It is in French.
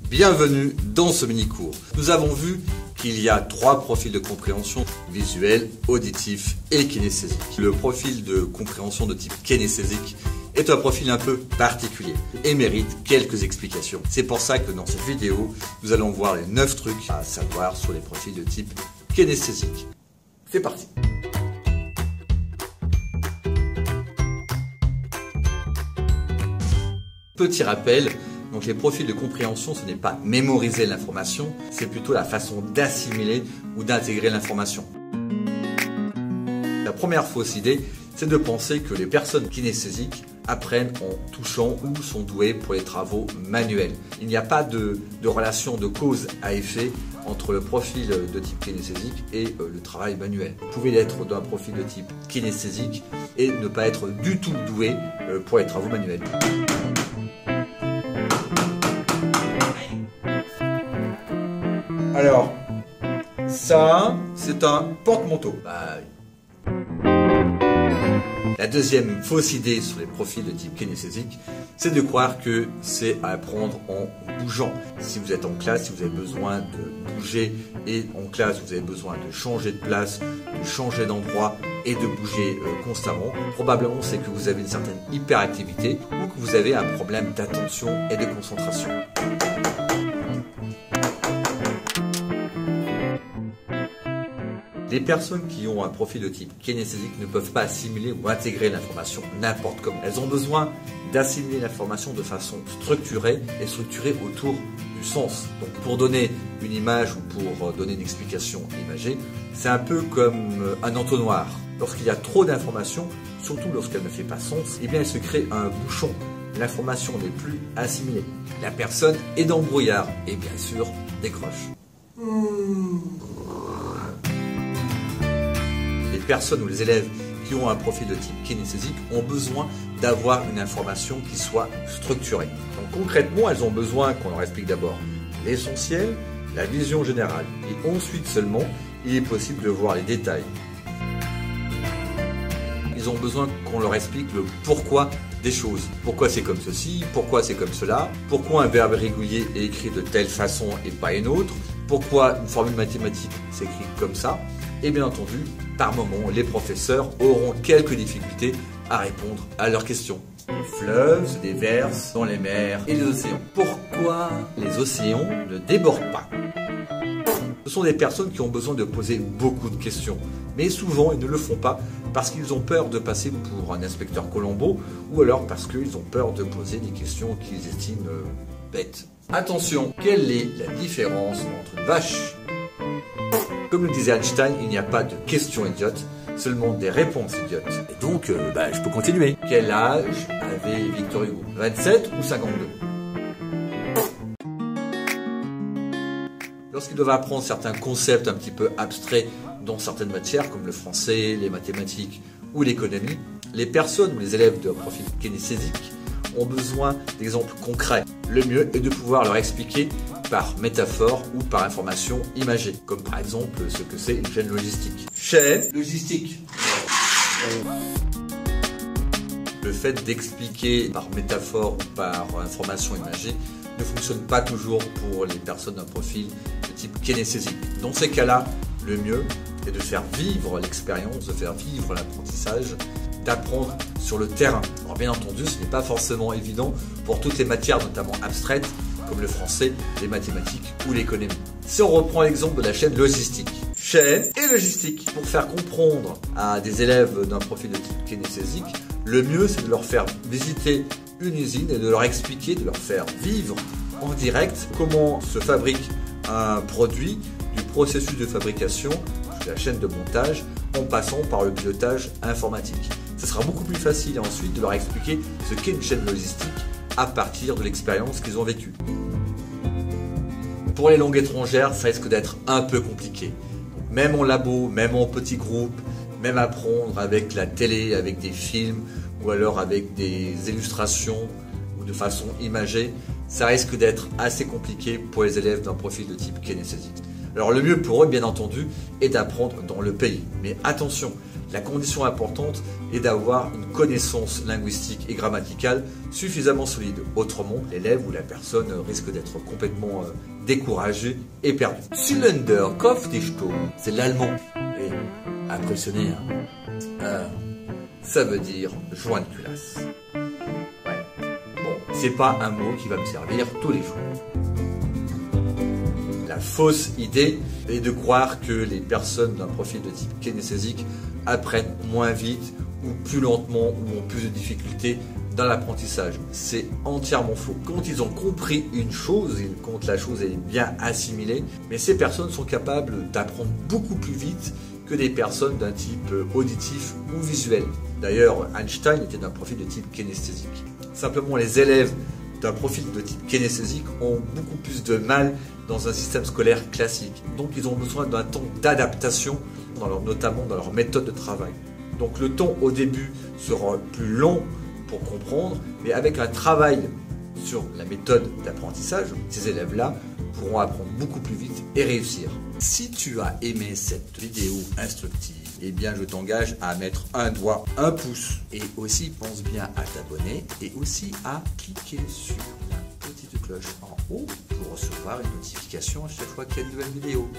Bienvenue dans ce mini-cours. Nous avons vu qu'il y a 3 profils de compréhension: visuel, auditif et kinesthésique. Le profil de compréhension de type kinesthésique est un profil un peu particulier et mérite quelques explications. C'est pour ça que dans cette vidéo, nous allons voir les 9 trucs à savoir sur les profils de type kinesthésique. C'est parti! Petit rappel, donc les profils de compréhension, ce n'est pas mémoriser l'information, c'est plutôt la façon d'assimiler ou d'intégrer l'information. La première fausse idée, c'est de penser que les personnes kinesthésiques apprennent en touchant ou sont douées pour les travaux manuels. Il n'y a pas de relation de cause à effet entre le profil de type kinesthésique et le travail manuel. Vous pouvez être d'un profil de type kinesthésique et ne pas être du tout doué pour les travaux manuels. Alors, ça, c'est un porte-manteau. La deuxième fausse idée sur les profils de type kinesthésique, c'est de croire que c'est à apprendre en bougeant. Si vous êtes en classe, si vous avez besoin de bouger et en classe, vous avez besoin de changer de place, de changer d'endroit et de bouger constamment, probablement c'est que vous avez une certaine hyperactivité ou que vous avez un problème d'attention et de concentration. Les personnes qui ont un profil de type kinesthésique ne peuvent pas assimiler ou intégrer l'information n'importe comment. Elles ont besoin d'assimiler l'information de façon structurée et structurée autour du sens. Donc pour donner une image ou pour donner une explication imagée, c'est un peu comme un entonnoir. Lorsqu'il y a trop d'informations, surtout lorsqu'elle ne fait pas sens, eh bien il se crée un bouchon. L'information n'est plus assimilée. La personne est dans le brouillard et bien sûr décroche. Les personnes ou les élèves qui ont un profil de type kinesthésique ont besoin d'avoir une information qui soit structurée. Donc concrètement, elles ont besoin qu'on leur explique d'abord l'essentiel, la vision générale, et ensuite seulement, il est possible de voir les détails. Ils ont besoin qu'on leur explique le pourquoi des choses. Pourquoi c'est comme ceci, pourquoi c'est comme cela, pourquoi un verbe régulier est écrit de telle façon et pas une autre, pourquoi une formule mathématique s'écrit comme ça. Et bien entendu, par moment, les professeurs auront quelques difficultés à répondre à leurs questions. Les fleuves se déversent dans les mers et les océans. Pourquoi les océans ne débordent pas? Ce sont des personnes qui ont besoin de poser beaucoup de questions. Mais souvent, ils ne le font pas parce qu'ils ont peur de passer pour un inspecteur Colombo ou alors parce qu'ils ont peur de poser des questions qu'ils estiment bêtes. Attention, quelle est la différence entre une vache? Comme le disait Einstein, il n'y a pas de questions idiotes, seulement des réponses idiotes. Et donc, je peux continuer. Quel âge avait Victor Hugo? 27 ou 52? Lorsqu'ils doivent apprendre certains concepts un petit peu abstraits dans certaines matières, comme le français, les mathématiques ou l'économie, les personnes ou les élèves de profil kinesthésique ont besoin d'exemples concrets. Le mieux est de pouvoir leur expliquer par métaphore ou par information imagée, comme par exemple ce que c'est une chaîne logistique. Chaîne logistique. Le fait d'expliquer par métaphore ou par information imagée ne fonctionne pas toujours pour les personnes d'un profil de type kinesthésique. Dans ces cas-là, le mieux est de faire vivre l'expérience, de faire vivre l'apprentissage, d'apprendre sur le terrain. Alors bien entendu, ce n'est pas forcément évident pour toutes les matières, notamment abstraites, comme le français, les mathématiques ou l'économie. Si on reprend l'exemple de la chaîne logistique. Chaîne et logistique. Pour faire comprendre à des élèves d'un profil de type kinesthésique, le mieux c'est de leur faire visiter une usine et de leur expliquer, de leur faire vivre en direct comment se fabrique un produit, du processus de fabrication, de la chaîne de montage, en passant par le pilotage informatique. Ce sera beaucoup plus facile ensuite de leur expliquer ce qu'est une chaîne logistique à partir de l'expérience qu'ils ont vécue. Pour les langues étrangères, ça risque d'être un peu compliqué. Même en labo, même en petits groupes, même apprendre avec la télé, avec des films ou alors avec des illustrations ou de façon imagée, ça risque d'être assez compliqué pour les élèves d'un profil de type kinesthésique. Alors le mieux pour eux, bien entendu, est d'apprendre dans le pays. Mais attention, la condition importante est d'avoir une connaissance linguistique et grammaticale suffisamment solide. Autrement, l'élève ou la personne risque d'être complètement découragé et perdu. Zylinder Kopf dich Sturm, c'est l'allemand. Et impressionné, hein. Ça veut dire joint de culasse. Ouais. Bon, c'est pas un mot qui va me servir tous les jours. La fausse idée est de croire que les personnes d'un profil de type kinesthésique apprennent moins vite ou plus lentement ou ont plus de difficultés dans l'apprentissage. C'est entièrement faux. Quand ils ont compris une chose, quand la chose est bien assimilée, mais ces personnes sont capables d'apprendre beaucoup plus vite que des personnes d'un type auditif ou visuel. D'ailleurs, Einstein était d'un profil de type kinesthésique. Simplement, les élèves d'un profil de type kinesthésique ont beaucoup plus de mal dans un système scolaire classique. Donc, ils ont besoin d'un temps d'adaptation, notamment dans leur méthode de travail. Donc, le temps au début sera plus long pour comprendre, mais avec un travail sur la méthode d'apprentissage, ces élèves-là pourront apprendre beaucoup plus vite et réussir. Si tu as aimé cette vidéo instructive, eh bien je t'engage à mettre un doigt, un pouce. Et aussi pense bien à t'abonner et aussi à cliquer sur la petite cloche en haut pour recevoir une notification à chaque fois qu'il y a une nouvelle vidéo.